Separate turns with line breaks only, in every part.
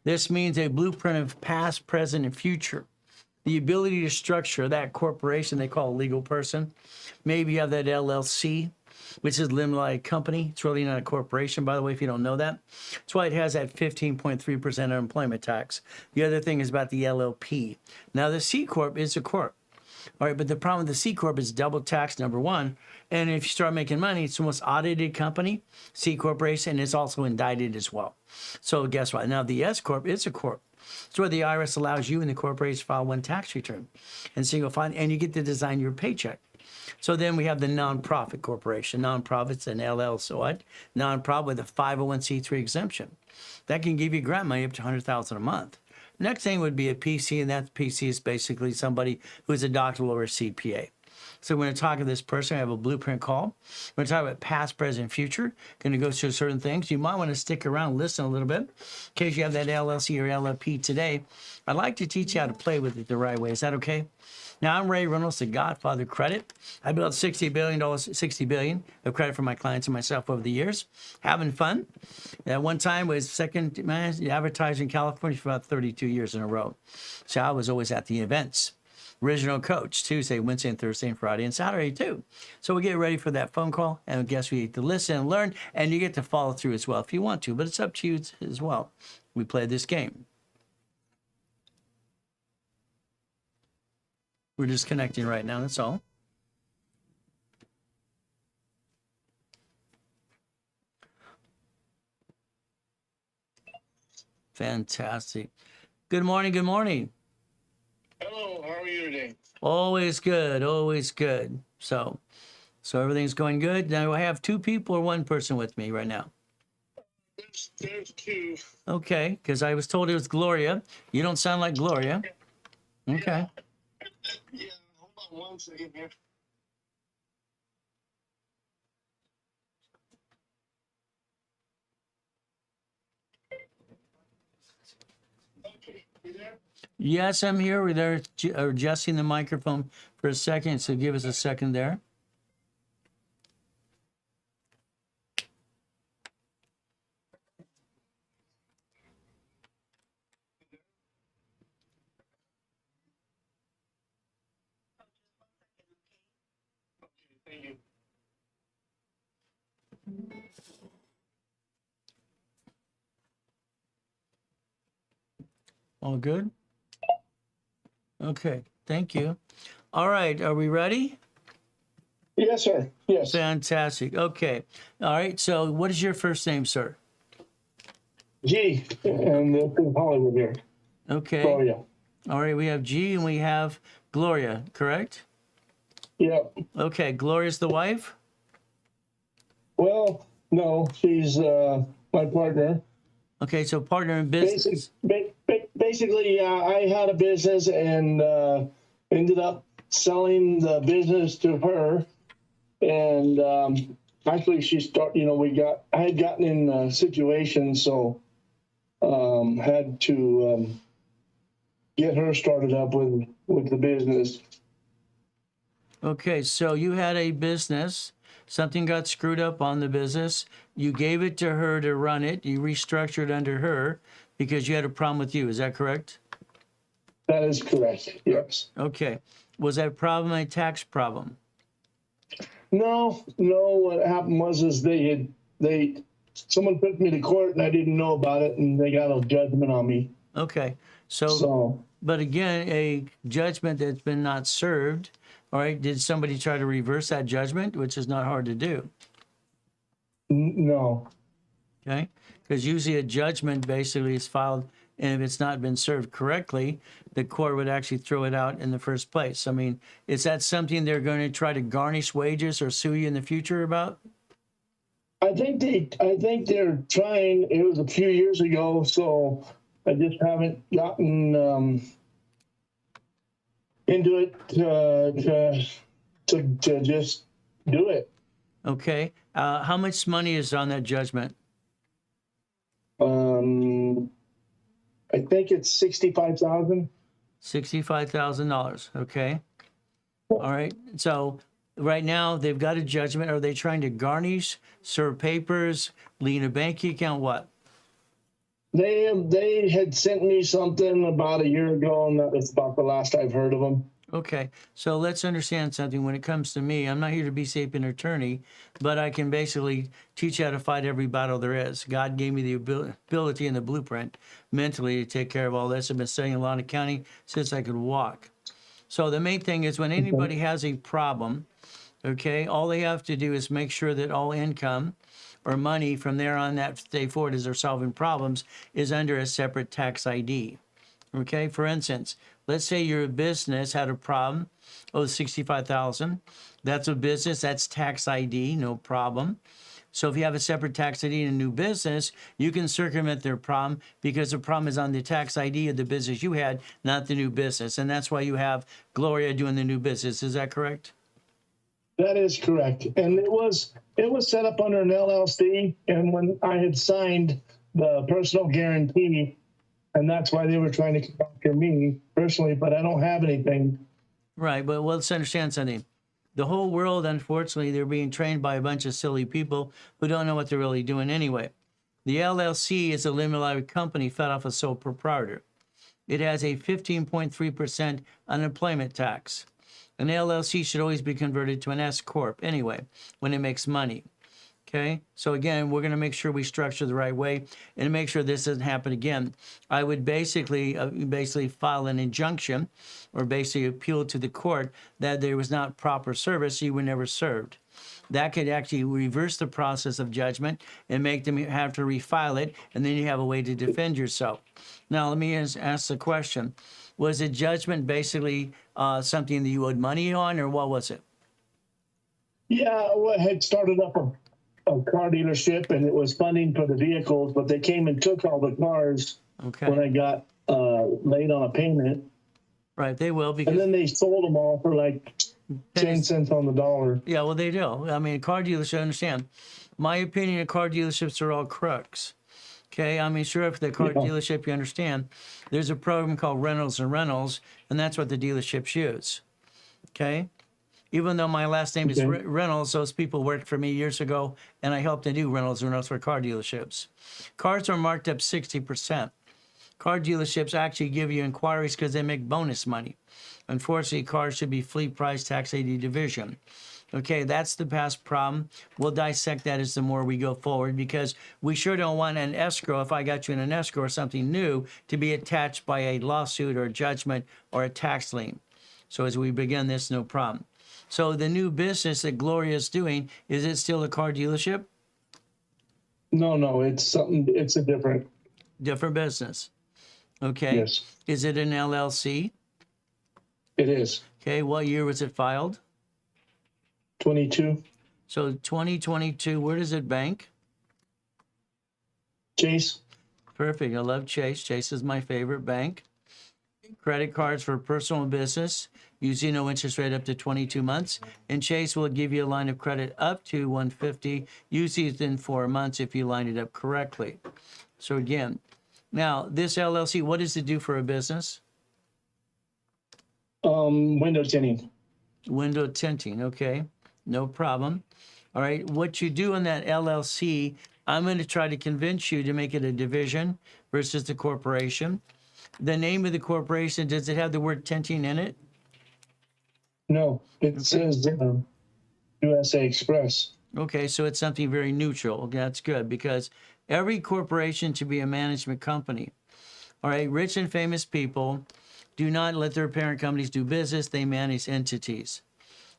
This means a blueprint of past, present, and future. The ability to structure that corporation they call a legal person. Maybe you have that LLC, which is limited liability company. It's really not a corporation, by the way, if you don't know that. That's why it has that 15.3% unemployment tax. The other thing is about the LLP. Now, the C Corp is a corp. All right, but the problem with the C Corp is double tax, number one. And if you start making money, it's the most audited company, C Corporation, and it's also indicted as well. So guess what? Now, the S Corp is a corp. It's where the IRS allows you and the corporation to file one tax return and single file, and you get to design your paycheck. So then we have the nonprofit corporation. Nonprofit's an LLC, what? Nonprofit with a 501c3 exemption. That can give you grant money up to $100,000 a month. Next thing would be a PC, and that PC is basically somebody who's a doctor or a CPA. So we're going to talk to this person. I have a blueprint call. We're going to talk about past, present, future. Going to go through certain things. You might want to stick around and listen a little bit in case you have that LLC or LLP today. I'd like to teach you how to play with it the right way. Is that okay? Now, I'm Ray Reynolds, the Godfather of Credit. I built $60 billion of credit for my clients and myself over the years. Having fun. At one time, was second advertising in California for about 32 years in a row. So I was always at the events. Original coach, Tuesday, Wednesday, and Thursday, and Friday, and Saturday, too. So we get ready for that phone call, and I guess we get to listen and learn, and you get to follow through as well if you want to, but it's up to you as well. We play this game. We're just connecting right now, that's all. Fantastic. Good morning, good morning.
Hello, how are you today?
Always good, always good. So everything's going good. Now I have two people or one person with me right now.
There's two.
Okay, because I was told it was Gloria. You don't sound like Gloria. Okay.
Yeah, hold on one second here. Okay, you there?
Yes, I'm here. We're there adjusting the microphone for a second, so give us a second there.
Thank you.
All good? Okay, thank you. All right, are we ready?
Yes, sir. Yes.
Fantastic. Okay. All right, so what is your first name, sir?
G, and this is Hollywood here.
Okay.
Gloria.
All right, we have G and we have Gloria, correct?
Yeah.
Okay, Gloria's the wife?
Well, no, she's my partner.
Okay, so partner in business.
Basically, I had a business and ended up selling the business to her. And actually, I had gotten in a situation, so had to get her started up with the business.
Okay, so you had a business. Something got screwed up on the business. You gave it to her to run it. You restructured under her because you had a problem with you. Is that correct?
That is correct. Yes.
Okay. Was that problem a tax problem?
No. What happened was someone took me to court and I didn't know about it, and they got a judgment on me.
Okay. So but again, a judgment that's been not served. All right. Did somebody try to reverse that judgment, which is not hard to do?
No.
Okay. Because usually a judgment basically is filed, and if it's not been served correctly, the court would actually throw it out in the first place. I mean, is that something they're going to try to garnish wages or sue you in the future about?
I think they're trying. It was a few years ago, so I just haven't gotten into it to just do it.
Okay. How much money is on that judgment?
I think it's $65,000.
$65,000. Okay. All right. So right now they've got a judgment. Are they trying to garnish, serve papers, lien a bank account? What?
They had sent me something about a year ago, and that was about the last I've heard of them.
Okay, so let's understand something. When it comes to me, I'm not here to be sapient attorney, but I can basically teach you how to fight every battle there is. God gave me the ability and the blueprint mentally to take care of all this. I've been studying law and accounting since I could walk. So the main thing is when anybody has a problem, okay, all they have to do is make sure that all income or money from there on that day forward as they're solving problems is under a separate tax ID. Okay, for instance, let's say your business had a problem, owes $65,000. That's a business, that's tax ID, no problem. So if you have a separate tax ID in a new business, you can circumvent their problem because the problem is on the tax ID of the business you had, not the new business. And that's why you have Gloria doing the new business. Is that correct?
That is correct. And it was set up under an LLC. And when I had signed the personal guarantee, and that's why they were trying to come after me personally, but I don't have anything.
Right, but let's understand something. The whole world, unfortunately, they're being trained by a bunch of silly people who don't know what they're really doing anyway. The LLC is a limited liability company fed off a sole proprietor. It has a 15.3% unemployment tax. An LLC should always be converted to an S Corp anyway, when it makes money. Okay, so again, we're going to make sure we structure the right way and make sure this doesn't happen again. I would basically file an injunction or basically appeal to the court that there was not proper service, you were never served. That could actually reverse the process of judgment and make them have to refile it, and then you have a way to defend yourself. Now, let me ask the question. Was the judgment basically something that you owed money on, or what was it?
Yeah, well, I had started up a car dealership, and it was funding for the vehicles, but they came and took all the cars when I got late on a payment.
Right, they will, because
and then they sold them all for like 10 cents on the dollar.
Yeah, well, they do. I mean, car dealerships, understand. My opinion, car dealerships are all crooks. Okay, I mean, sure, if the car dealership, you understand, there's a program called Rentals and Rentals, and that's what the dealerships use. Okay? Even though my last name is Reynolds, those people worked for me years ago, and I helped to do Reynolds and Reynolds for car dealerships. Cars are marked up 60%. Car dealerships actually give you inquiries because they make bonus money. Unfortunately, cars should be fleet price tax ID division. Okay, that's the past problem. We'll dissect that as the more we go forward because we sure don't want an escrow, if I got you in an escrow or something new, to be attached by a lawsuit or a judgment or a tax lien. So as we begin this, no problem. So the new business that Gloria is doing, is it still a car dealership?
No, it's something, it's a different
business. Okay.
Yes.
Is it an LLC?
It is.
Okay, what year was it filed?
22.
So 2022, where does it bank?
Chase.
Perfect. I love Chase. Chase is my favorite bank. Credit cards for personal and business, usually no interest rate up to 22 months. And Chase will give you a line of credit up to $150, usually within 4 months if you line it up correctly. So again, now this LLC, what does it do for a business?
Window tinting.
Window tinting, okay. No problem. All right, what you do in that LLC, I'm going to try to convince you to make it a division versus the corporation. The name of the corporation, does it have the word tinting in it?
No, it says USA Express.
Okay, so it's something very neutral. Okay, that's good because every corporation should be a management company. All right, rich and famous people do not let their parent companies do business. They manage entities.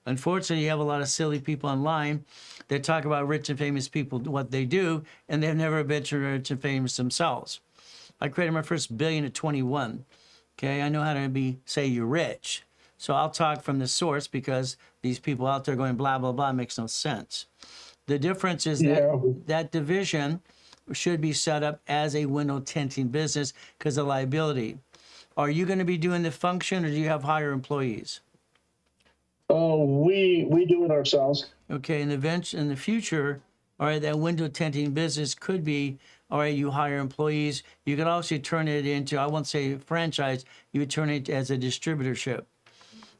Unfortunately, you have a lot of silly people online that talk about rich and famous people, what they do, and they've never been rich and famous themselves. I created my first billion at 21. Okay, I know how to say you're rich. So I'll talk from the source because these people out there going blah, blah, blah makes no sense. The difference is that division should be set up as a window tinting business because of liability. Are you going to be doing the function or do you have higher employees?
Oh, we do it ourselves.
Okay, in the future, all right, that window tinting business could be, all right, you hire employees. You could also turn it into, I won't say franchise, you would turn it as a distributorship.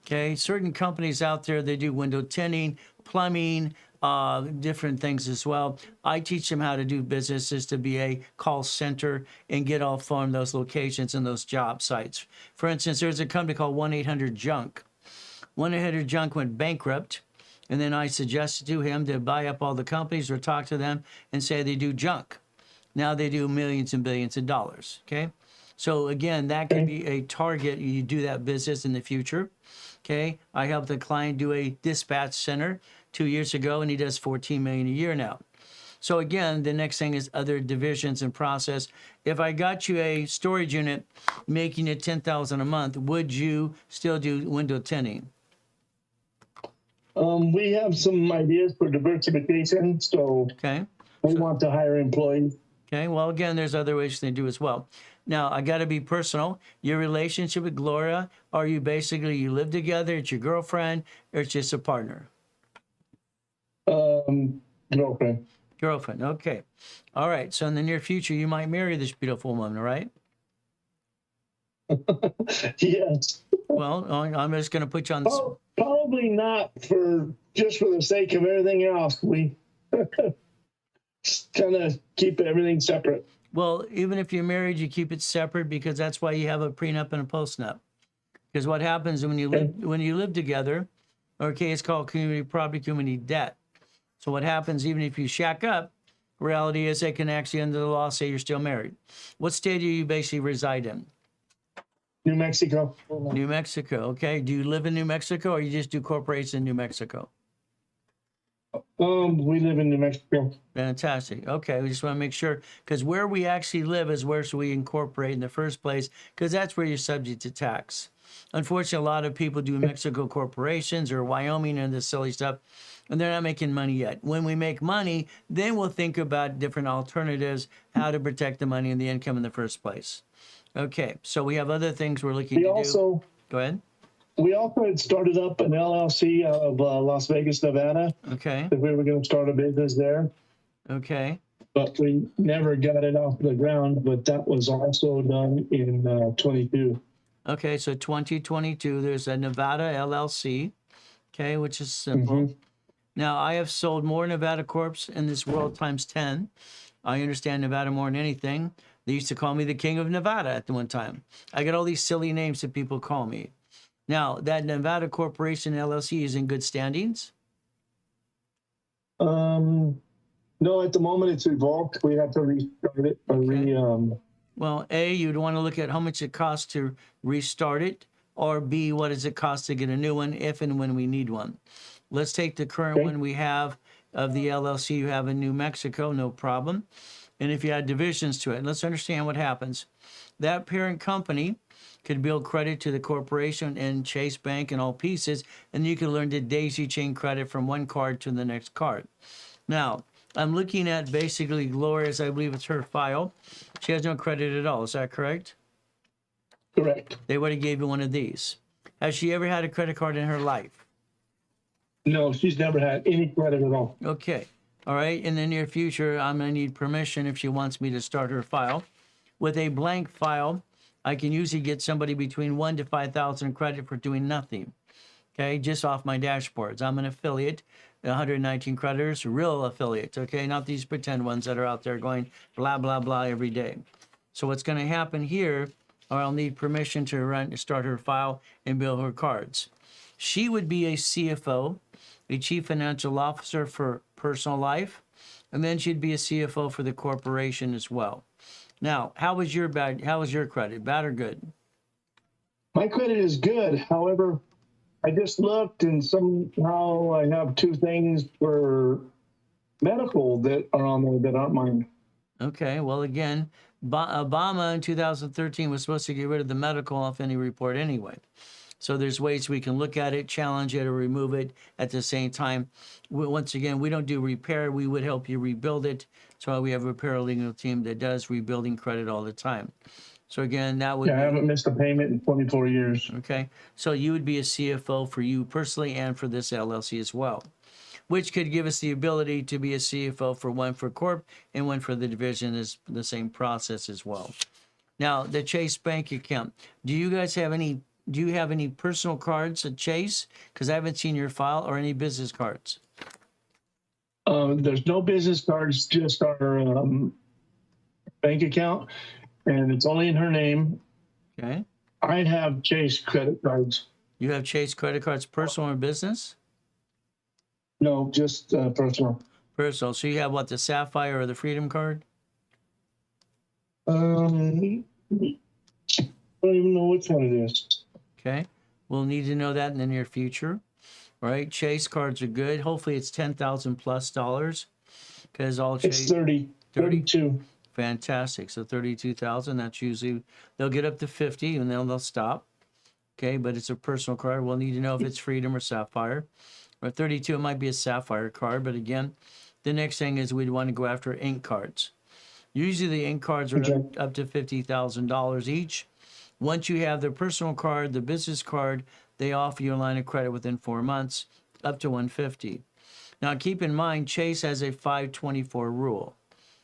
Okay, certain companies out there, they do window tinting, plumbing, different things as well. I teach them how to do businesses to be a call center and get all from those locations and those job sites. For instance, there's a company called 1-800-JUNK. 1-800-JUNK went bankrupt, and then I suggested to him to buy up all the companies or talk to them and say they do junk. Now they do millions and billions of dollars, okay? So again, that could be a target. You do that business in the future, okay? I helped a client do a dispatch center 2 years ago, and he does $14 million a year now. So again, the next thing is other divisions and process. If I got you a storage unit making it $10,000 a month, would you still do window tinting?
We have some ideas for diversification, so
Okay.
we want to hire employees.
Okay. Well, again, there's other ways they do as well. Now, I got to be personal. Your relationship with Gloria, are you basically, you live together, it's your girlfriend, or it's just a partner?
Girlfriend.
Girlfriend. Okay. All right. So in the near future, you might marry this beautiful woman, right?
Yes.
Well, I'm just going to put you on the
Probably not just for the sake of everything else. We kind of keep everything separate.
Well, even if you're married, you keep it separate because that's why you have a prenup and a postnup. Because what happens when you live together, okay, it's called community property, community debt. So what happens even if you shack up, reality is they can actually under the law say you're still married. What state do you basically reside in?
New Mexico.
New Mexico. Okay. Do you live in New Mexico or you just do corporations in New Mexico?
We live in New Mexico.
Fantastic. Okay, we just want to make sure because where we actually live is where we incorporate in the first place because that's where you're subject to tax. Unfortunately, a lot of people do Mexico corporations or Wyoming and this silly stuff, and they're not making money yet. When we make money, then we'll think about different alternatives, how to protect the money and the income in the first place. Okay, so we have other things we're looking to do. Go ahead.
We also had started up an LLC out of Las Vegas, Nevada.
Okay.
That we were going to start a business there.
Okay.
But we never got it off the ground. But that was also done in 22.
Okay, so 2022, there's a Nevada LLC, okay, which is simple. Now, I have sold more Nevada Corps in this world times 10. I understand Nevada more than anything. They used to call me the King of Nevada at the one time. I got all these silly names that people call me. Now, that Nevada Corporation LLC is in good standings?
No, at the moment it's revoked. We have to restart it.
Well, A, you'd want to look at how much it costs to restart it, or B, what does it cost to get a new one if and when we need one. Let's take the current one we have of the LLC you have in New Mexico, no problem. And if you add divisions to it, let's understand what happens. That parent company could build credit to the corporation and Chase Bank and all pieces, and you can learn to daisy chain credit from one card to the next card. Now, I'm looking at basically Gloria's, I believe it's her file. She has no credit at all. Is that correct?
Correct.
They would have gave you one of these. Has she ever had a credit card in her life?
No, she's never had any credit at all.
Okay. All right. In the near future, I'm going to need permission if she wants me to start her file. With a blank file, I can usually get somebody between 1 to 5,000 credit for doing nothing. Okay, just off my dashboards. I'm an affiliate, 119 creditors, real affiliates. Okay, not these pretend ones that are out there going blah blah blah every day. So what's going to happen here? Or I'll need permission to start her file and bill her cards. She would be a CFO, a chief financial officer for personal life, and then she'd be a CFO for the corporation as well. Now, how was your credit? Bad or good?
My credit is good. However, I just looked and somehow I have two things for medical that are on there that aren't mine.
Okay, well, again, Obama in 2013 was supposed to get rid of the medical off any report anyway. So there's ways we can look at it, challenge it, or remove it at the same time. Once again, we don't do repair. We would help you rebuild it. So we have a paralegal team that does rebuilding credit all the time. So again, that would
I haven't missed a payment in 24 years.
Okay, so you would be a CFO for you personally and for this LLC as well, which could give us the ability to be a CFO for one for Corp and one for the division is the same process as well. Now, the Chase Bank account, do you have any personal cards at Chase? Because I haven't seen your file or any business cards.
There's no business cards, just our bank account, and it's only in her name.
Okay.
I have Chase credit cards.
You have Chase credit cards, personal or business?
No, just personal.
Personal. So you have what, the Sapphire or the Freedom card?
I don't even know which one it is.
Okay. We'll need to know that in the near future. All right. Chase cards are good. Hopefully it's $10,000+ because all Chase.
It's 32.
Fantastic. So 32,000. That's usually they'll get up to 50 and then they'll stop. Okay, but it's a personal card. We'll need to know if it's Freedom or Sapphire. Or 32, it might be a Sapphire card. But again, the next thing is we'd want to go after ink cards. Usually the ink cards are up to $50,000 each. Once you have the personal card, the business card, they offer you a line of credit within 4 months, up to $150. Now keep in mind, Chase has a 524 rule.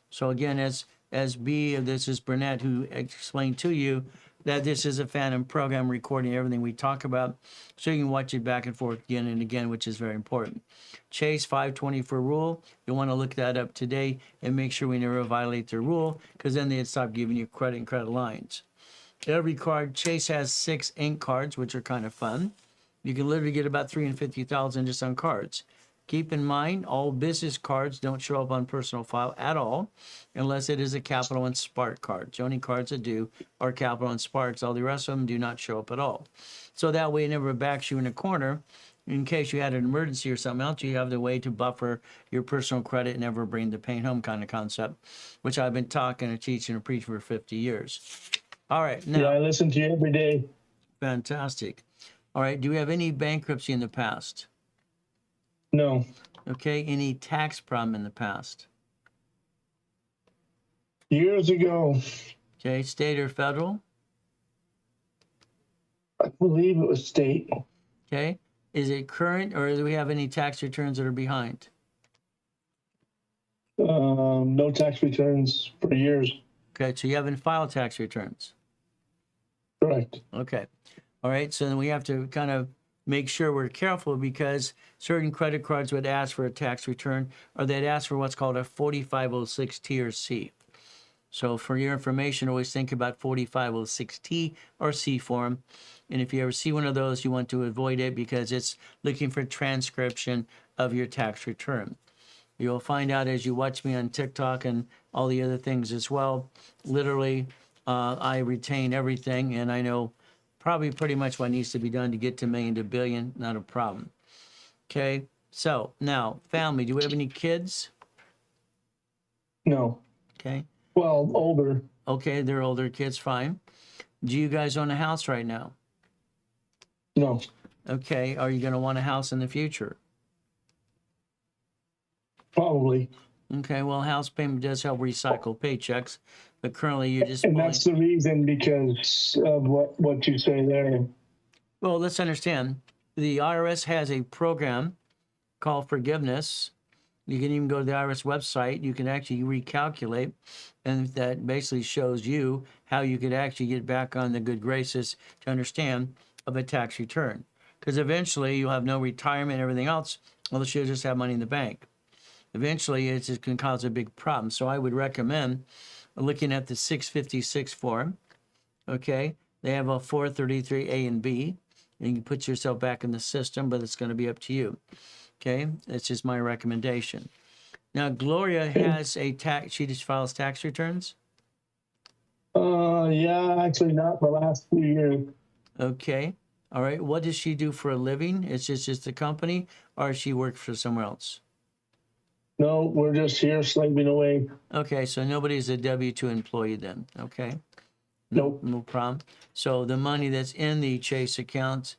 So again, as B, this is Burnett who explained to you that this is a Phantom program recording everything we talk about, so you can watch it back and forth again and again, which is very important. Chase 524 rule, you'll want to look that up today and make sure we never violate the rule, because then they'd stop giving you credit and credit lines. Every card, Chase has 6 ink cards, which are kind of fun. You can literally get about $350,000 just on cards. Keep in mind, all business cards don't show up on personal file at all, unless it is a Capital One Spark card. The only cards that do are Capital One Sparks. All the rest of them do not show up at all. So that way it never backs you in a corner. In case you had an emergency or something else, you have the way to buffer your personal credit and never bring the pain home kind of concept, which I've been talking and teaching and preaching for 50 years. All right. Now,
Yeah, I listen to you every day.
Fantastic. All right. Do you have any bankruptcy in the past?
No.
Okay. Any tax problem in the past?
Years ago,
Okay. State or federal?
I believe it was state.
Okay. Is it current, or do we have any tax returns that are behind?
No tax returns for years.
Okay. So you haven't filed tax returns.
Correct.
Okay. All right. So then we have to kind of make sure we're careful, because certain credit cards would ask for a tax return, or they'd ask for what's called a 4506T or C. So for your information, always think about 4506T or C form. And if you ever see one of those, you want to avoid it, because it's looking for transcription of your tax return. You'll find out as you watch me on TikTok and all the other things as well. Literally, I retain everything, and I know probably pretty much what needs to be done to get to million to billion. Not a problem. Okay, so now, family, do we have any kids?
No.
Okay.
Well, older.
Okay, they're older kids, fine. Do you guys own a house right now?
No.
Okay, are you going to want a house in the future?
Probably.
Okay, well, house payment does help recycle paychecks, but currently you're just
And
pulling.
that's the reason, because of what you say there.
Well, let's understand. The IRS has a program called forgiveness. You can even go to the IRS website. You can actually recalculate, and that basically shows you how you could actually get back on the good graces to understand of a tax return. Because eventually you'll have no retirement and everything else, unless you just have money in the bank. Eventually it just can cause a big problem. So I would recommend looking at the 656 form. Okay, they have a 433A and B. And you can put yourself back in the system, but it's going to be up to you. Okay, that's just my recommendation. Now, Gloria has a tax, she just files tax returns.
Yeah, actually not the last few years.
Okay, all right. What does she do for a living? It's just a company, or she works for somewhere else?
No, we're just here slaving away.
Okay, so nobody's a W-2 employee then. Okay.
Nope.
No problem. So the money that's in the Chase account,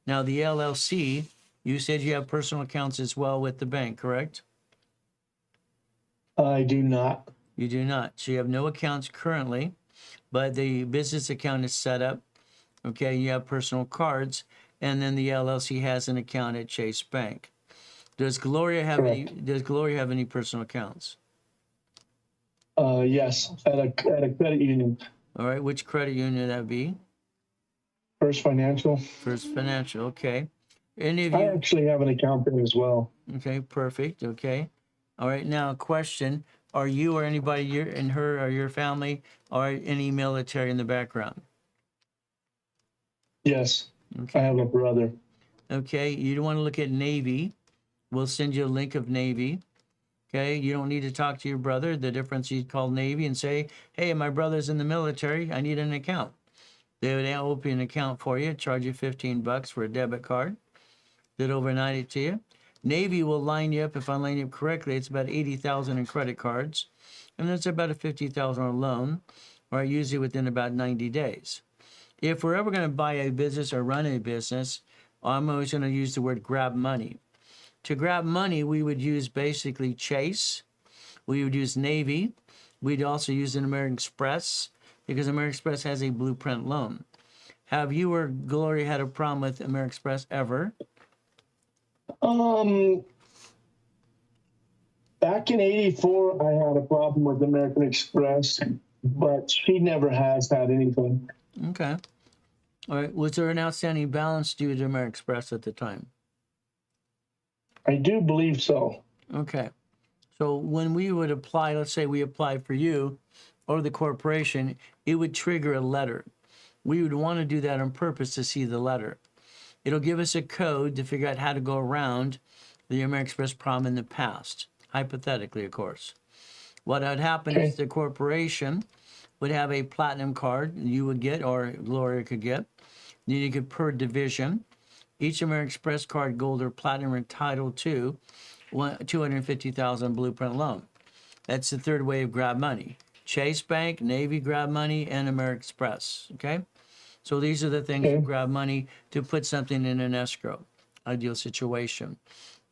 now the LLC, you said you have personal accounts as well with the bank, correct?
I do not.
You do not. So you have no accounts currently, but the business account is set up. Okay, you have personal cards, and then the LLC has an account at Chase Bank. Does Gloria have any? Does Gloria have any personal accounts?
Yes, at a credit union.
All right, which credit union would that be?
First Financial.
First Financial. Okay. Any of
I
you?
actually have an account there as well.
Okay, perfect. Okay. All right, now a question. Are you or anybody in her or your family or any military in the background?
Yes. I
Okay.
have a brother.
Okay, you don't want to look at Navy. We'll send you a link of Navy. Okay, you don't need to talk to your brother. The difference, you call Navy and say, hey, my brother's in the military. I need an account. They would open an account for you, charge you $15 for a debit card. They'd overnight it to you. Navy will line you up. If I line you up correctly, it's about 80,000 in credit cards, and that's about a 50,000 loan, or usually within about 90 days. If we're ever going to buy a business or run a business, I'm always going to use the word grab money. To grab money, we would use basically Chase. We would use Navy. We'd also use an American Express because American Express has a blueprint loan. Have you or Gloria had a problem with American Express ever?
Back in '84, I had a problem with American Express, but she never has had anything.
Okay. All right. Was there an outstanding balance due to American Express at the time?
I do believe so.
Okay. So when we would apply, let's say we apply for you or the corporation, it would trigger a letter. We would want to do that on purpose to see the letter. It'll give us a code to figure out how to go around the American Express problem in the past, hypothetically, of course. What would happen is the corporation would have a platinum card you would get, or Gloria could get. Then you could per division. Each American Express card, gold or platinum, are entitled to 250,000 blueprint loan. That's the third way of grab money. Chase Bank, Navy grab money, and American Express. Okay, so these are the things you grab money to put something in an escrow, ideal situation.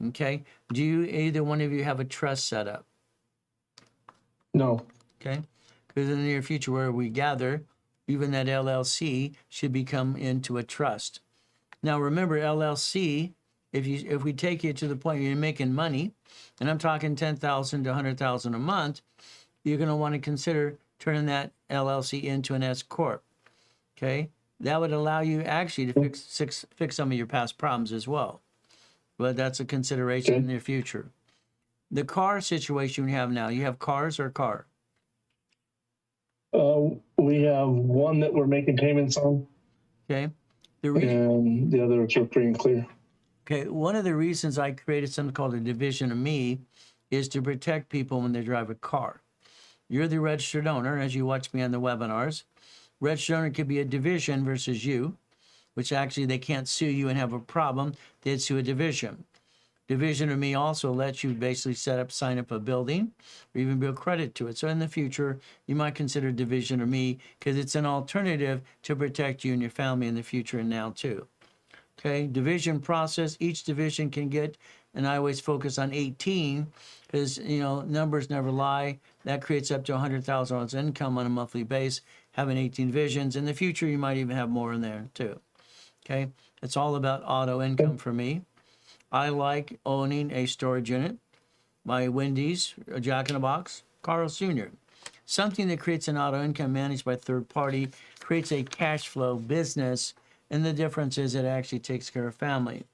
Okay, do you either one of you have a trust set up?
No.
Okay, because in the near future, where we gather, even that LLC should become into a trust. Now remember, LLC, if we take you to the point where you're making money, and I'm talking 10,000 to 100,000 a month, you're going to want to consider turning that LLC into an S corp. Okay, that would allow you actually to fix some of your past problems as well. But that's a consideration in the future. The car situation we have now, you have cars or car?
We have one that we're making payments on,
Okay. The reason,
and the others are free and clear.
okay, one of the reasons I created something called a division of me is to protect people when they drive a car. You're the registered owner, as you watch me on the webinars. Registered owner could be a division versus you, which actually they can't sue you and have a problem. They'd sue a division. Division of me also lets you basically sign up a building, or even build credit to it. So in the future, you might consider division of me because it's an alternative to protect you and your family in the future and now too. Okay, division process, each division can get, and I always focus on 18 because, numbers never lie. That creates up to $100,000 income on a monthly base, having 18 divisions. In the future, you might even have more in there too. Okay, it's all about auto income for me. I like owning a storage unit, my Wendy's, a Jack in the Box, Carl's Jr. Something that creates an auto income managed by third party, creates a cash flow business, and the difference is it actually takes care of family.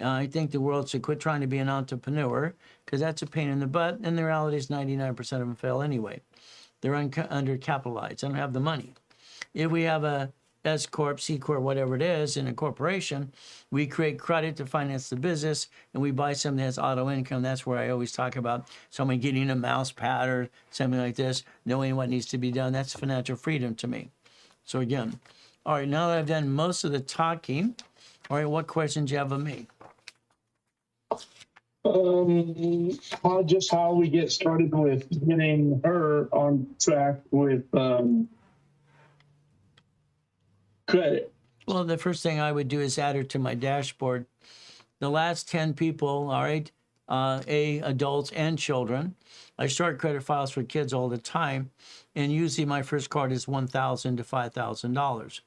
I think the world should quit trying to be an entrepreneur because that's a pain in the butt, and the reality is 99% of them fail anyway. They're undercapitalized. They don't have the money. If we have a S corp, C corp, whatever it is, in a corporation, we create credit to finance the business, and we buy something that has auto income. That's where I always talk about someone getting a mouse pad or something like this, knowing what needs to be done. That's financial freedom to me. So again, all right, now that I've done most of the talking, all right, what questions do you have of me?
Just how we get started with getting her on track with credit.
Well, the first thing I would do is add her to my dashboard. The last 10 people, all right, adults and children. I start credit files for kids all the time, and usually my first card is $1,000 to $5,000.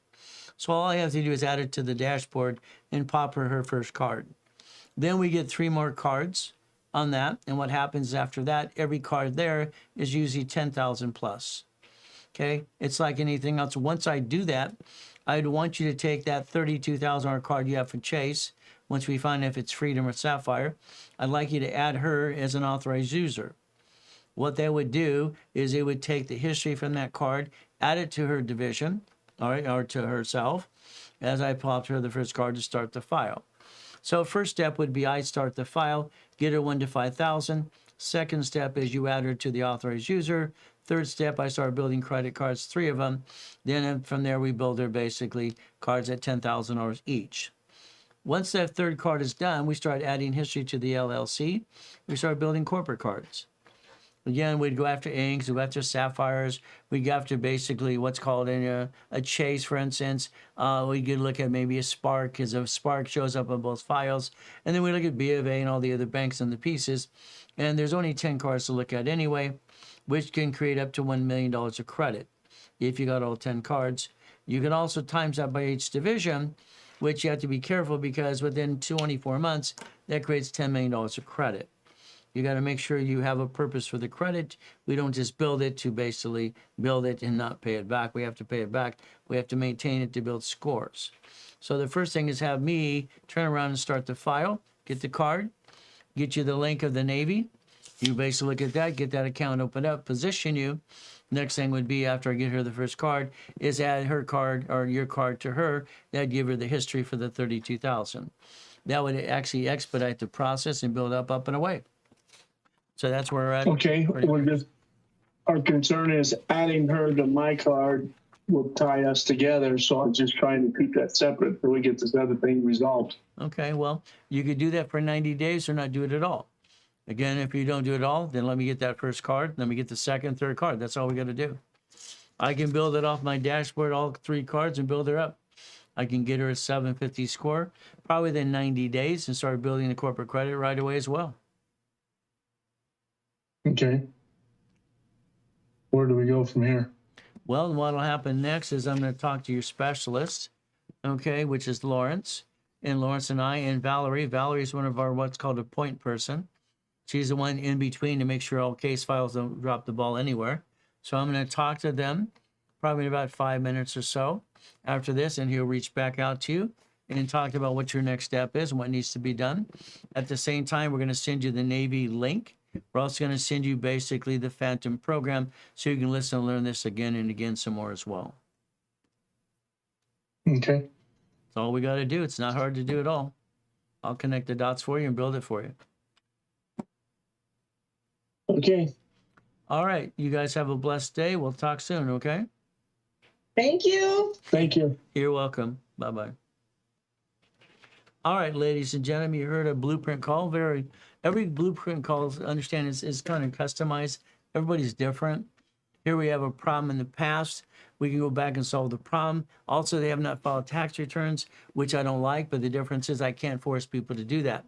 So all I have to do is add it to the dashboard and pop her first card. Then we get 3 more cards on that, and what happens after that, every card there is usually 10,000 plus. Okay, it's like anything else. Once I do that, I'd want you to take that $32,000 card you have for Chase, once we find if it's Freedom or Sapphire, I'd like you to add her as an authorized user. What that would do is it would take the history from that card, add it to her division, all right, or to herself, as I popped her the first card to start the file. So first step would be I start the file, get her 1 to 5,000. Second step is you add her to the authorized user. Third step, I start building credit cards, 3 of them. Then from there, we build her basically cards at $10,000 each. Once that third card is done, we start adding history to the LLC. We start building corporate cards. Again, we'd go after inks, we'd go after sapphires, we'd go after basically what's called a chase, for instance. We could look at maybe a spark, because a spark shows up on both files. And then we look at B of A and all the other banks and the pieces. And there's only 10 cards to look at anyway, which can create up to $1 million of credit if you got all 10 cards. You can also times that by each division, which you have to be careful because within 24 months, that creates $10 million of credit. You got to make sure you have a purpose for the credit. We don't just build it to basically build it and not pay it back. We have to pay it back. We have to maintain it to build scores. So the first thing is have me turn around and start the file, get the card, get you the link of the Navy. You basically look at that, get that account opened up, position you. Next thing would be after I get her the first card is add her card or your card to her. That'd give her the history for the 32,000. That would actually expedite the process and build up and away. So that's where we're at.
Okay, our concern is adding her to my card will tie us together. So I'm just trying to keep that separate until we get this other thing resolved.
Okay, well, you could do that for 90 days or not do it at all. Again, if you don't do it all, then let me get that first card. Let me get the second, third card. That's all we got to do. I can build it off my dashboard, all 3 cards, and build her up. I can get her a 750 score probably within 90 days and start building the corporate credit right away as well.
Okay. Where do we go from here?
Well, what will happen next is I'm going to talk to your specialist, okay, which is Lawrence. And Lawrence and I and Valerie. Valerie is one of our what's called a point person. She's the one in between to make sure all case files don't drop the ball anywhere. So I'm going to talk to them probably in about 5 minutes or so after this, and he'll reach back out to you and talk about what your next step is and what needs to be done. At the same time, we're going to send you the Navy link. We're also going to send you basically the Phantom program so you can listen and learn this again and again some more as well.
Okay.
That's all we got to do. It's not hard to do at all. I'll connect the dots for you and build it for you.
Okay.
All right. You guys have a blessed day. We'll talk soon, okay?
Thank you.
Thank you.
You're welcome. Bye-bye. All right, ladies and gentlemen, you heard a blueprint call. Every blueprint call, understand, is kind of customized. Everybody's different. Here we have a problem in the past. We can go back and solve the problem. Also, they have not filed tax returns, which I don't like, but the difference is I can't force people to do that.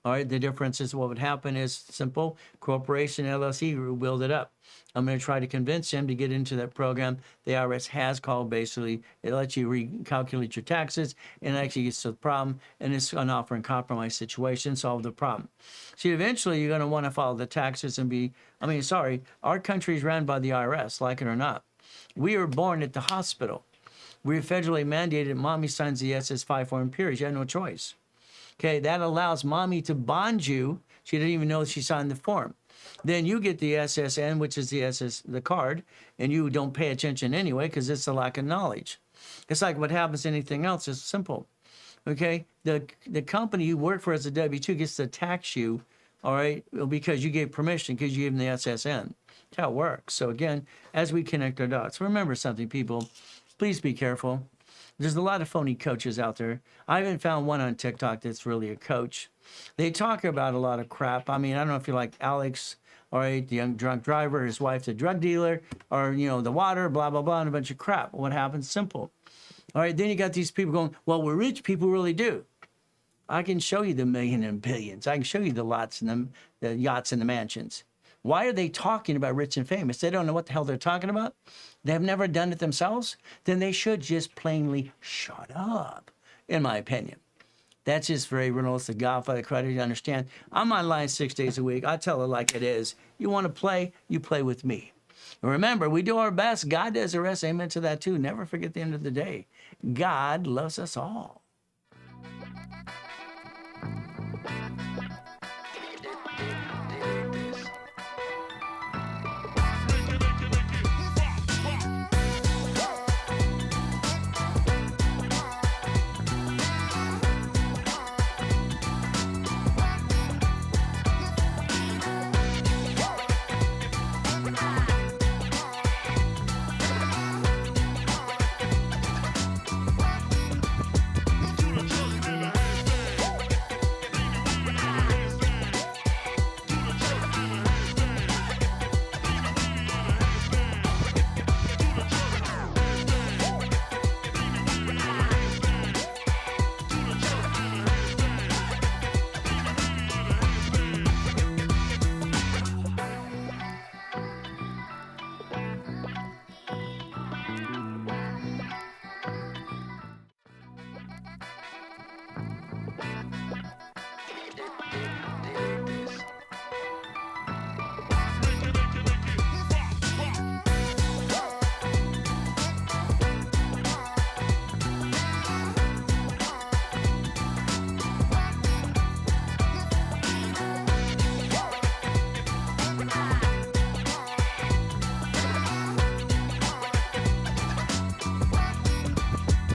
All right, the difference is what would happen is simple. Corporation, LLC, will build it up. I'm going to try to convince him to get into that program. The IRS has called, basically. It lets you recalculate your taxes and actually gets to the problem, and it's an offer and compromise situation, solve the problem. See, eventually you're going to want to file the taxes and our country is run by the IRS, like it or not. We were born at the hospital. We're federally mandated. Mommy signs the SS5 form periods. You have no choice. Okay, that allows mommy to bond you. She didn't even know she signed the form. Then you get the SSN, which is the card, and you don't pay attention anyway because it's a lack of knowledge. It's like what happens to anything else. It's simple. Okay, the company you work for as a W-2 gets to tax you, all right, because you gave permission because you gave them the SSN. That's how it works. So again, as we connect our dots, remember something, people. Please be careful. There's a lot of phony coaches out there. I haven't found one on TikTok that's really a coach. They talk about a lot of crap. I mean, I don't know if you like Alex, all right, the young drunk driver, his wife, the drug dealer, or, the water, blah, blah, blah, and a bunch of crap. What happens? Simple. All right, then you got these people going, well, we're rich people really do. I can show you the million and billions. I can show you the lots and the yachts and the mansions. Why are they talking about rich and famous? They don't know what the hell they're talking about. They have never done it themselves. Then they should just plainly shut up, in my opinion. That's just very realistic. Godfather credit, you understand. I'm online 6 days a week. I tell it like it is. You want to play, you play with me. And remember, we do our best. God does the rest. Amen to that too. Never forget the end of the day. God loves us all.